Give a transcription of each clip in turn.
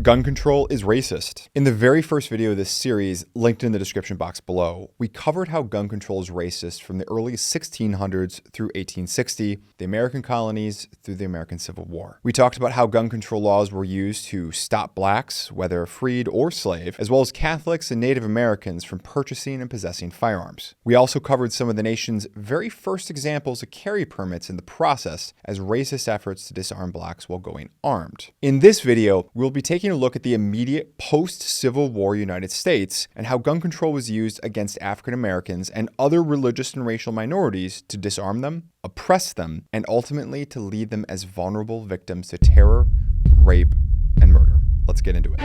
Gun control is racist. In the very first video of this series, linked in the description box below, we covered how gun control is racist from the early 1600s through 1860, the American colonies through the American Civil War. We talked about how gun control laws were used to stop blacks, whether freed or slave, as well as Catholics and Native Americans from purchasing and possessing firearms. We also covered some of the nation's very first examples of carry permits in the process as racist efforts to disarm blacks while going armed. In this video, we'll be taking a look at the immediate post-Civil War United States and how gun control was used against African Americans and other religious and racial minorities to disarm them, oppress them, and ultimately to leave them as vulnerable victims to terror, rape, and murder. Let's get into it.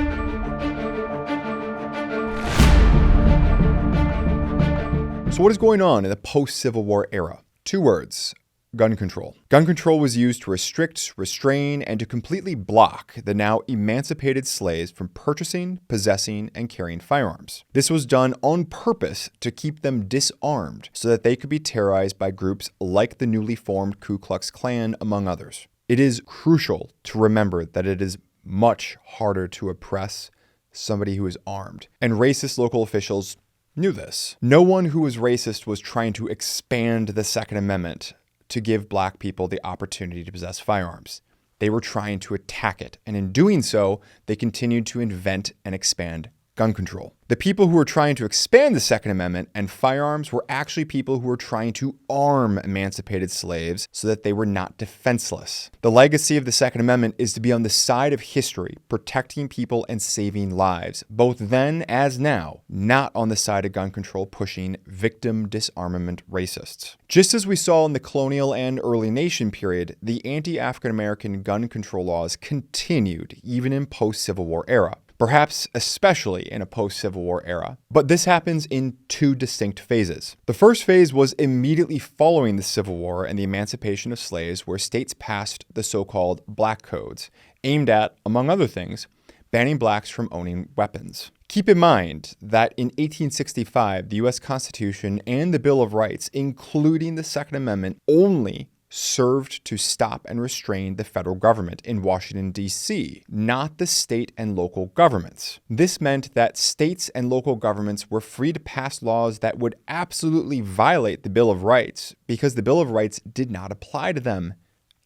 So what is going on in the post-Civil War era? Two words: gun control. Gun control was used to restrict, restrain, and to completely block the now emancipated slaves from purchasing, possessing, and carrying firearms. This was done on purpose to keep them disarmed so that they could be terrorized by groups like the newly formed Ku Klux Klan, among others. It is crucial to remember that it is much harder to oppress somebody who is armed, and racist local officials knew this. No one who was racist was trying to expand the Second Amendment to give black people the opportunity to possess firearms. They were trying to attack it, and in doing so, they continued to invent and expand gun control. The people who were trying to expand the Second Amendment and firearms were actually people who were trying to arm emancipated slaves so that they were not defenseless. The legacy of the Second Amendment is to be on the side of history, protecting people and saving lives, both then as now, not on the side of gun control pushing victim disarmament racists. Just as we saw in the colonial and early nation period, the anti-African American gun control laws continued even in post-Civil War era. Perhaps especially in a post-Civil War era. But this happens in two distinct phases. The first phase was immediately following the Civil War and the emancipation of slaves, where states passed the so-called Black Codes, aimed at, among other things, banning blacks from owning weapons. Keep in mind that in 1865, the U.S. Constitution and the Bill of Rights, including the Second Amendment, only served to stop and restrain the federal government in Washington, D.C., not the state and local governments. This meant that states and local governments were free to pass laws that would absolutely violate the Bill of Rights because the Bill of Rights did not apply to them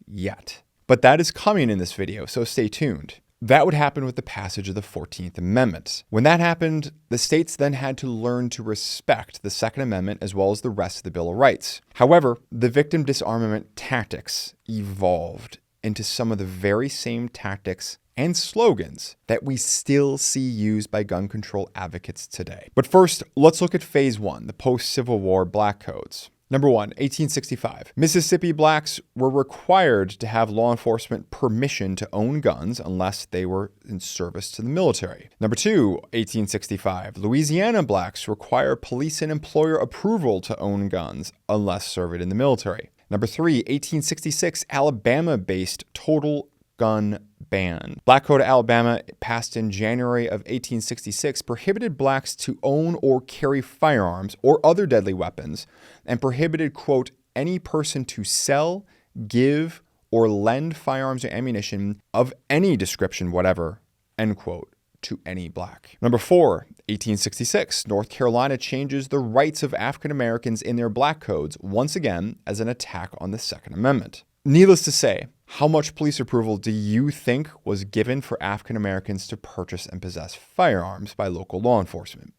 yet. But that is coming in this video, so stay tuned. That would happen with the passage of the 14th Amendment. When that happened, the states then had to learn to respect the Second Amendment as well as the rest of the Bill of Rights. However, the victim disarmament tactics evolved into some of the very same tactics and slogans that we still see used by gun control advocates today. But first, let's look at phase one, the post-Civil War Black Codes. Number 1, 1865. Mississippi blacks were required to have law enforcement permission to own guns unless they were in service to the military. Number 2, 1865. Louisiana blacks require police and employer approval to own guns unless served in the military. Number 3, 1866. Alabama-based total gun ban. Black Code of Alabama, passed in January of 1866, prohibited blacks to own or carry firearms or other deadly weapons, and prohibited, quote, any person to sell, give, or lend firearms or ammunition of any description whatever, end quote, to any black. Number 4, 1866, North Carolina changes the rights of African Americans in their black codes, once again as an attack on the Second Amendment. Needless to say, how much police approval do you think was given for African Americans to purchase and possess firearms by local law enforcement?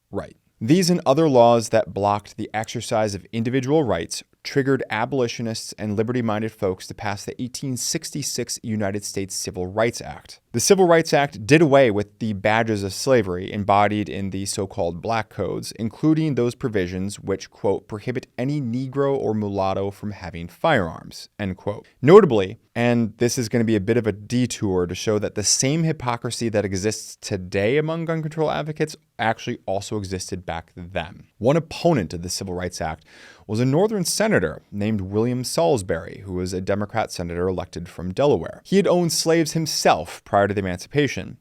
Right. These and other laws that blocked the exercise of individual rights triggered abolitionists and liberty-minded folks to pass the 1866 United States Civil Rights Act. The Civil Rights Act did away with the badges of slavery embodied in the so-called Black Codes, including those provisions which, quote, prohibit any Negro or mulatto from having firearms, end quote. Notably, and this is going to be a bit of a detour to show that the same hypocrisy that exists today among gun control advocates actually also existed back then. One opponent of the Civil Rights Act was a northern senator named William Salisbury, who was a Democrat senator elected from Delaware. He had owned slaves himself prior to the emancipation.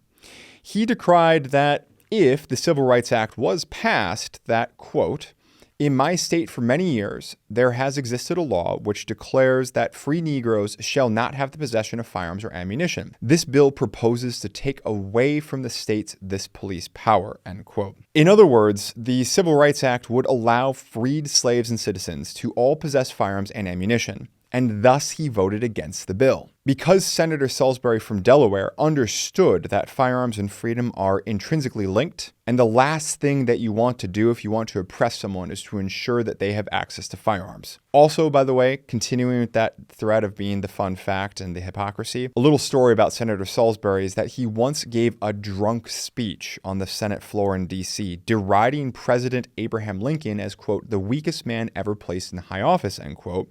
He decried that if the Civil Rights Act was passed, that, quote, In my state for many years, there has existed a law which declares that free Negroes shall not have the possession of firearms or ammunition. This bill proposes to take away from the states this police power, end quote. In other words, the Civil Rights Act would allow freed slaves and citizens to all possess firearms and ammunition, and thus he voted against the bill. Because Senator Salisbury from Delaware understood that firearms and freedom are intrinsically linked, and the last thing that you want to do if you want to oppress someone is to ensure that they have access to firearms. Also, by the way, continuing with that thread of being the fun fact and the hypocrisy, a little story about Senator Salisbury is that he once gave a drunk speech on the Senate floor in D.C., deriding President Abraham Lincoln as, quote, the weakest man ever placed in high office, end quote.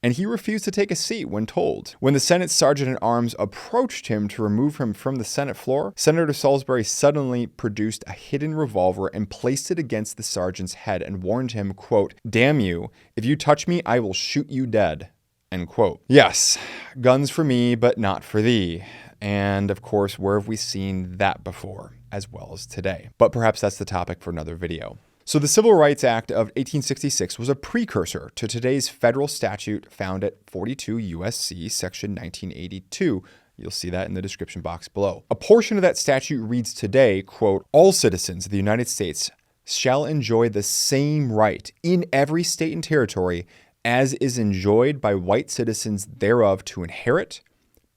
And he refused to take a seat when told. When the Senate Sergeant-at-Arms approached him to remove him from the Senate floor, Senator Salisbury suddenly produced a hidden revolver and placed it against the sergeant's head and warned him, quote, damn you, if you touch me, I will shoot you dead, end quote. Yes, guns for me, but not for thee. And of course, where have we seen that before, as well as today? But perhaps that's the topic for another video. So the Civil Rights Act of 1866 was a precursor to today's federal statute found at 42 USC Section.1982. You'll see that in the description box below. A portion of that statute reads today, quote, all citizens of the United States shall enjoy the same right in every state and territory as is enjoyed by white citizens thereof to inherit,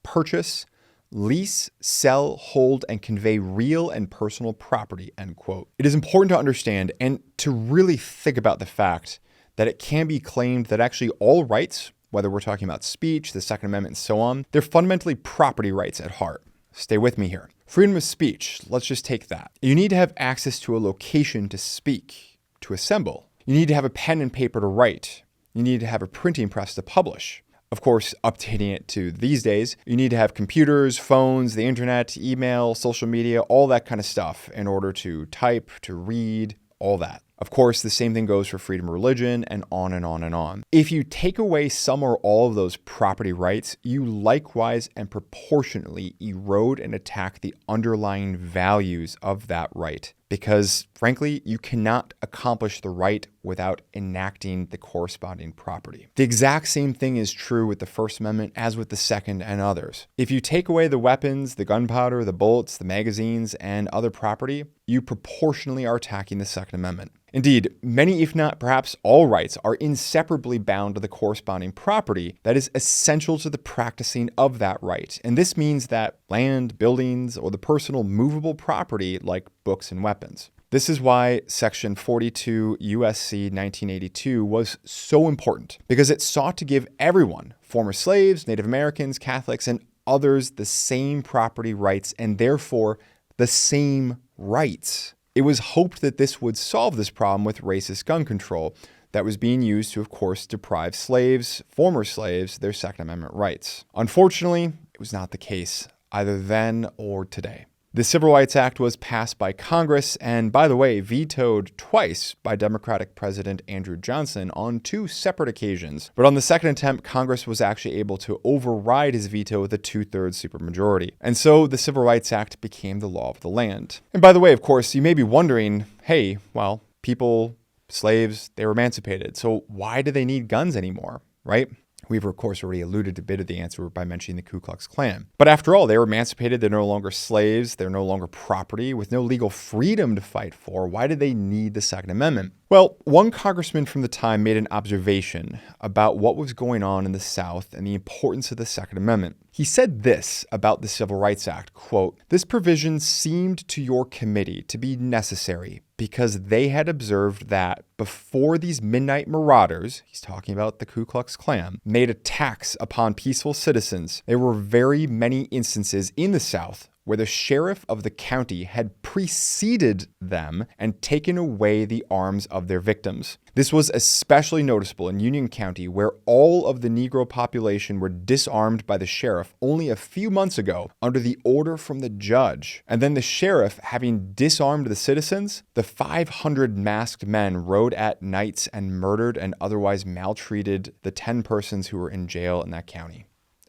purchase, lease, sell, hold, and convey real and personal property, end quote. It is important to understand and to really think about the fact that it can be claimed that actually all rights, whether we're talking about speech, the Second Amendment, and so on, they're fundamentally property rights at heart. Stay with me here. Freedom of speech, let's just take that. You need to have access to a location to speak, to assemble. You need to have a pen and paper to write. You need to have a printing press to publish. Of course, updating it to these days, you need to have computers, phones, the internet, email, social media, all that kind of stuff in order to type, to read, all that. Of course, the same thing goes for freedom of religion and on and on and on. If you take away some or all of those property rights, you likewise and proportionately erode and attack the underlying values of that right. Because frankly, you cannot accomplish the right without enacting the corresponding property. The exact same thing is true with the First Amendment as with the Second and others. If you take away the weapons, the gunpowder, the bullets, the magazines, and other property, you proportionally are attacking the Second Amendment. Indeed, many, if not perhaps all rights are inseparably bound to the corresponding property that is essential to the practicing of that right. And this means that land, buildings, or the personal movable property like books and weapons. This is why Section 42 USC 1982 was so important, because it sought to give everyone, former slaves, Native Americans, Catholics, and others, the same property rights and therefore the same rights. It was hoped that this would solve this problem with racist gun control that was being used to, of course, deprive slaves, former slaves, their Second Amendment rights. Unfortunately, it was not the case, either then or today. The Civil Rights Act was passed by Congress and, by the way, vetoed twice by Democratic President Andrew Johnson on 2 separate occasions. But on the second attempt, Congress was actually able to override his veto with a 2/3 supermajority. And so the Civil Rights Act became the law of the land. And by the way, of course, you may be wondering, hey, well, people, slaves, they were emancipated. So why do they need guns anymore, right? We've, of course, already alluded to a bit of the answer by mentioning the Ku Klux Klan. But after all, they were emancipated. They're no longer slaves. They're no longer property with no legal freedom to fight for. Why did they need the Second Amendment? Well, one congressman from the time made an observation about what was going on in the South and the importance of the Second Amendment. He said this about the Civil Rights Act, quote, "This provision seemed to your committee to be necessary because they had observed that before these midnight marauders," he's talking about the Ku Klux Klan, "made attacks upon peaceful citizens, there were very many instances in the South where the sheriff of the county had preceded them and taken away the arms of their victims. This was especially noticeable in Union County, where all of the Negro population were disarmed by the sheriff only a few months ago under the order from the judge. And then the sheriff, having disarmed the citizens, the 500 masked men rode at nights and murdered and otherwise maltreated the 10 persons who were in jail in that county."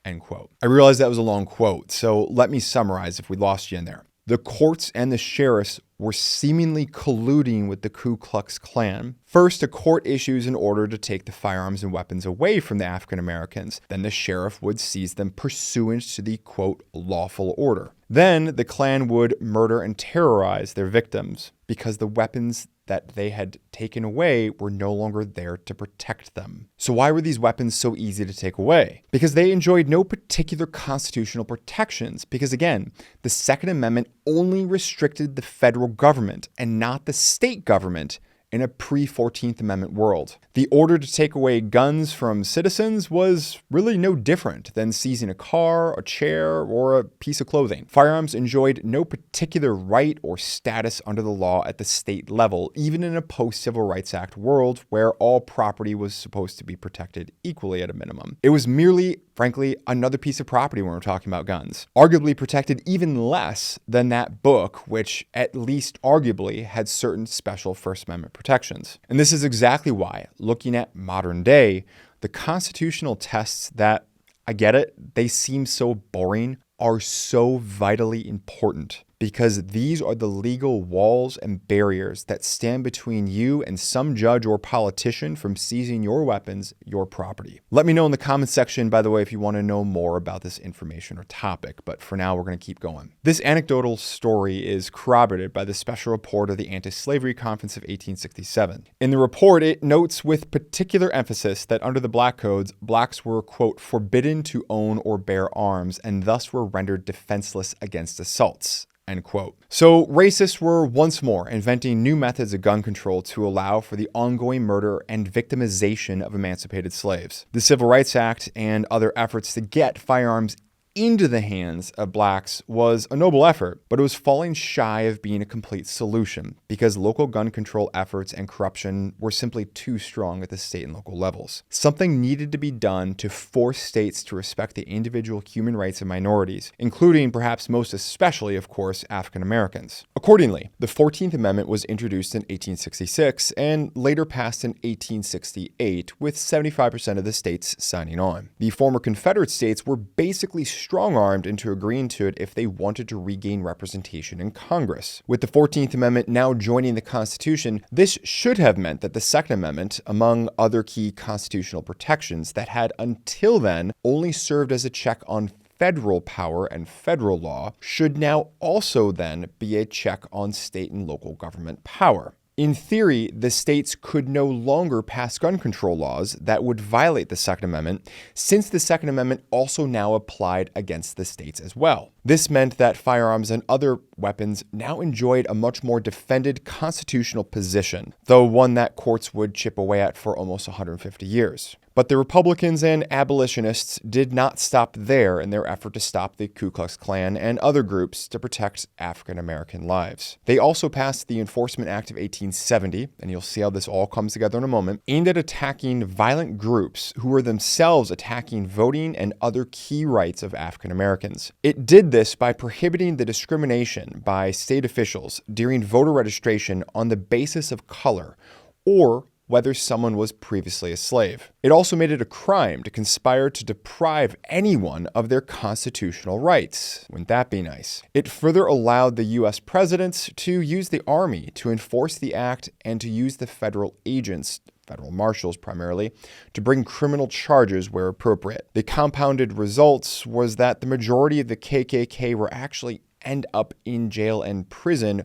End quote. I realize that was a long quote, so let me summarize if we lost you in there. The courts and the sheriffs were seemingly colluding with the Ku Klux Klan. First, a court issues an order to take the firearms and weapons away from the African Americans. Then the sheriff would seize them pursuant to the, quote, lawful order. Then the Klan would murder and terrorize their victims because the weapons that they had taken away were no longer there to protect them. So why were these weapons so easy to take away? Because they enjoyed no particular constitutional protections. Because again, the Second Amendment only restricted the federal government and not the state government in a pre-14th Amendment world. The order to take away guns from citizens was really no different than seizing a car, a chair, or a piece of clothing. Firearms enjoyed no particular right or status under the law at the state level, even in a post-Civil Rights Act world where all property was supposed to be protected equally at a minimum. It was merely, frankly, another piece of property when we're talking about guns. Arguably protected even less than that book, which at least arguably had certain special First Amendment protections. And this is exactly why, looking at modern day, the constitutional tests that, I get it, they seem so boring, are so vitally important. Because these are the legal walls and barriers that stand between you and some judge or politician from seizing your weapons, your property. Let me know in the comments section, by the way, if you want to know more about this information or topic, but for now, we're going to keep going. This anecdotal story is corroborated by the special report of the Anti-Slavery Conference of 1867. In the report, it notes with particular emphasis that under the Black Codes, blacks were, quote, forbidden to own or bear arms, and thus were rendered defenseless against assaults. End quote. So racists were once more inventing new methods of gun control to allow for the ongoing murder and victimization of emancipated slaves. The Civil Rights Act and other efforts to get firearms into the hands of blacks was a noble effort, but it was falling shy of being a complete solution because local gun control efforts and corruption were simply too strong at the state and local levels. Something needed to be done to force states to respect the individual human rights of minorities, including perhaps most especially, of course, African Americans. Accordingly, the 14th Amendment was introduced in 1866 and later passed in 1868, with 75% of the states signing on. The former Confederate states were basically strong-armed into agreeing to it if they wanted to regain representation in Congress. With the 14th Amendment now joining the Constitution, this should have meant that the Second Amendment, among other key constitutional protections that had until then only served as a check on federal power and federal law, should now also then be a check on state and local government power. In theory, the states could no longer pass gun control laws that would violate the Second Amendment, since the Second Amendment also now applied against the states as well. This meant that firearms and other weapons now enjoyed a much more defended constitutional position, though one that courts would chip away at for almost 150 years. But the Republicans and abolitionists did not stop there in their effort to stop the Ku Klux Klan and other groups to protect African American lives. They also passed the Enforcement Act of 1870, and you'll see how this all comes together in a moment, aimed at attacking violent groups who were themselves attacking voting and other key rights of African Americans. It did this by prohibiting the discrimination by state officials during voter registration on the basis of color or whether someone was previously a slave. It also made it a crime to conspire to deprive anyone of their constitutional rights. Wouldn't that be nice? It further allowed the U.S. presidents to use the army to enforce the act and to use the federal agents, federal marshals primarily, to bring criminal charges where appropriate. The compounded results was that the majority of the KKK were actually end up in jail and prison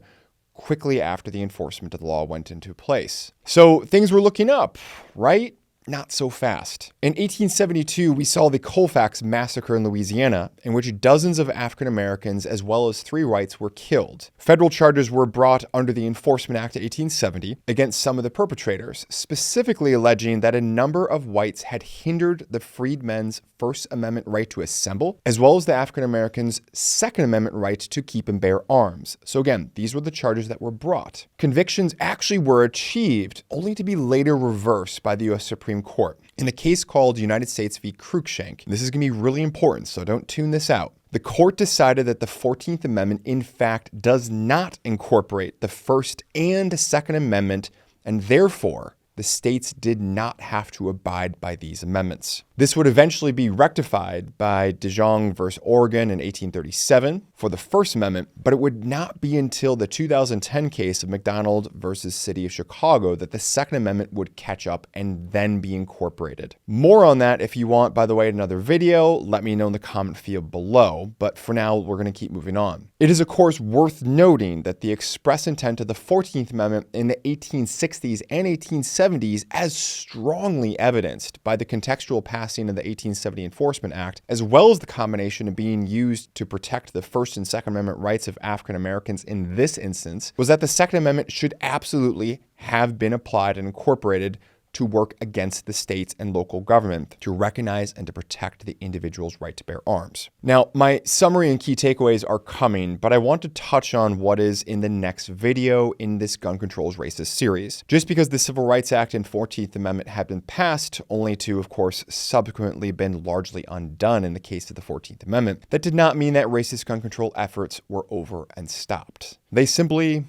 quickly after the enforcement of the law went into place. So things were looking up, right? Not so fast. In 1872, we saw the Colfax Massacre in Louisiana, in which dozens of African Americans as well as 3 whites were killed. Federal charges were brought under the Enforcement Act of 1870 against some of the perpetrators, specifically alleging that a number of whites had hindered the freedmen's First Amendment right to assemble, as well as the African Americans' Second Amendment right to keep and bear arms. So again, these were the charges that were brought. Convictions actually were achieved, only to be later reversed by the U.S. Supreme Court in a case called United States v. Cruikshank. This is going to be really important, so don't tune this out. The court decided that the 14th Amendment, in fact, does not incorporate the First and Second Amendment, and therefore, the states did not have to abide by these amendments. This would eventually be rectified by DeJong v. Oregon in 1837, for the First Amendment, but it would not be until the 2010 case of McDonald versus City of Chicago that the Second Amendment would catch up and then be incorporated. More on that if you want, by the way, another video, let me know in the comment field below, but for now, we're going to keep moving on. It is, of course, worth noting that the express intent of the 14th Amendment in the 1860s and 1870s, as strongly evidenced by the contextual passing of the 1870 Enforcement Act, as well as the combination of being used to protect the First and Second Amendment rights of African Americans in this instance, was that the Second Amendment should absolutely have been applied and incorporated to work against the states and local government to recognize and to protect the individual's right to bear arms. Now, my summary and key takeaways are coming, but I want to touch on what is in the next video in this Gun Control's Racist series. Just because the Civil Rights Act and 14th Amendment had been passed, only to, of course, subsequently been largely undone in the case of the 14th Amendment, that did not mean that racist gun control efforts were over and stopped. They simply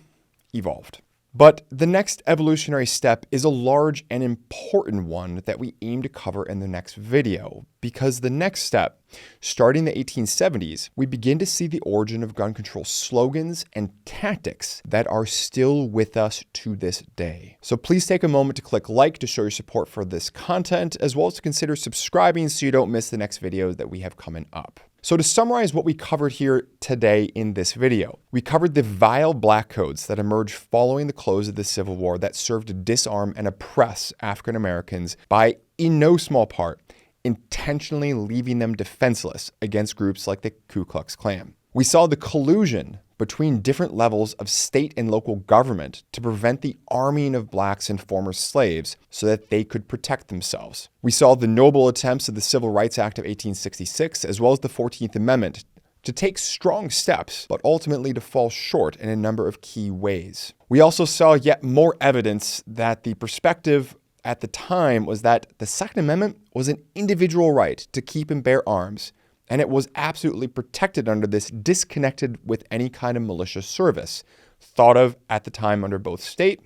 evolved. But the next evolutionary step is a large and important one that we aim to cover in the next video, because the next step, starting in the 1870s, we begin to see the origin of gun control slogans and tactics that are still with us to this day. So please take a moment to click like to show your support for this content, as well as to consider subscribing so you don't miss the next videos that we have coming up. So to summarize what we covered here today in this video, we covered the vile black codes that emerged following the close of the Civil War that served to disarm and oppress African Americans by, in no small part, intentionally leaving them defenseless against groups like the Ku Klux Klan. We saw the collusion between different levels of state and local government to prevent the arming of blacks and former slaves so that they could protect themselves. We saw the noble attempts of the Civil Rights Act of 1866, as well as the 14th Amendment, to take strong steps, but ultimately to fall short in a number of key ways. We also saw yet more evidence that the perspective at the time was that the Second Amendment was an individual right to keep and bear arms, and it was absolutely protected under this, disconnected with any kind of malicious service, thought of at the time under both state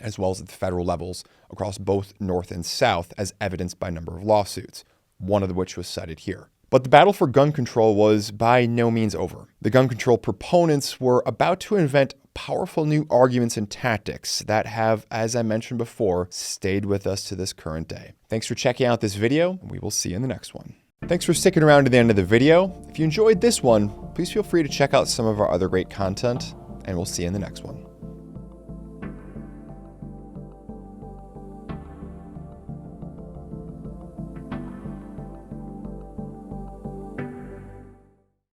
as well as at the federal levels across both North and South, as evidenced by a number of lawsuits, one of which was cited here. But the battle for gun control was by no means over. The gun control proponents were about to invent powerful new arguments and tactics that have, as I mentioned before, stayed with us to this current day. Thanks for checking out this video, and we will see you in the next one. Thanks for sticking around to the end of the video. If you enjoyed this one, please feel free to check out some of our other great content, and we'll see you in the next one.